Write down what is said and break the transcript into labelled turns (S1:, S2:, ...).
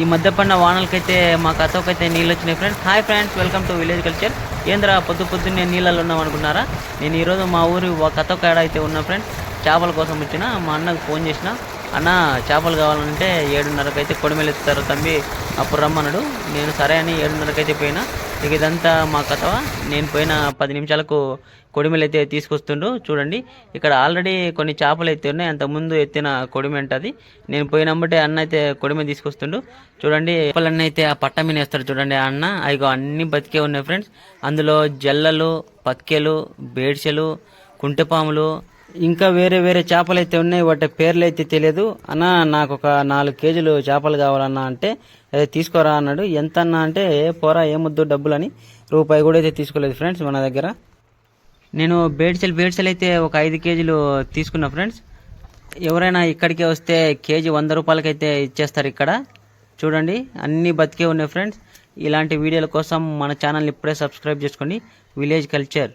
S1: ఈ మధ్య పడిన వానలకైతే మా కథకైతే నీళ్ళు వచ్చినాయి friends. Hi friends, welcome to village culture. ఏంద్రా పొద్దున్నే నీళ్ళలో ఉన్నాం అనుకున్నారా? నేను ఈరోజు మా ఊరి కథ కాడ అయితే ఉన్నా ఫ్రెండ్స్. చేపల కోసం వచ్చిన మా అన్నకు ఫోన్ చేసిన, అన్న చేపలు కావాలంటే 7:30కి అయితే కొడిమేలు ఎత్తుతారు తమ్మి, అప్పుడు రమ్మన్నాడు. నేను సరే అని 7:30కి అయితే పోయినా. ఇక ఇదంతా మా కథ. నేను పోయిన 10 నిమిషాలకు కొడిమేలు అయితే తీసుకొస్తుండు. చూడండి, ఇక్కడ ఆల్రెడీ కొన్ని చేపలు అయితే ఉన్నాయి. అంతకుముందు ఎత్తిన కొడిమే అది. నేను పోయినమ్మటే అన్న అయితే కొడిమే తీసుకొస్తుండు. చూడండి, చేపలన్నీ అయితే ఆ పట్ట మీద వేస్తాడు. చూడండి అన్న, అవి అన్ని బతికే ఉన్నాయి ఫ్రెండ్స్. అందులో జల్లలు, పక్కెలు, బేడ్చెలు, కుంటెపాములు, ఇంకా వేరే వేరే చేపలు అయితే ఉన్నాయి. వాటి పేర్లు అయితే తెలియదు. అన్న నాకు ఒక 4 కేజీలు చేపలు కావాలన్నా అంటే అదే తీసుకోరా అన్నాడు. ఎంత అన్నా అంటే పోరా ఏమొద్దు డబ్బులని, రూపాయి కూడా అయితే తీసుకోలేదు ఫ్రెండ్స్ మన దగ్గర. నేను బేడ్సెలు అయితే ఒక 5 కేజీలు తీసుకున్నా ఫ్రెండ్స్. ఎవరైనా ఇక్కడికే వస్తే కేజీ 100 రూపాయలకైతే ఇచ్చేస్తారు ఇక్కడ. చూడండి, అన్నీ బతికే ఉన్నాయి ఫ్రెండ్స్. ఇలాంటి వీడియోల కోసం మన ఛానల్ని ఇప్పుడే సబ్స్క్రైబ్ చేసుకోండి, విలేజ్ కల్చర్.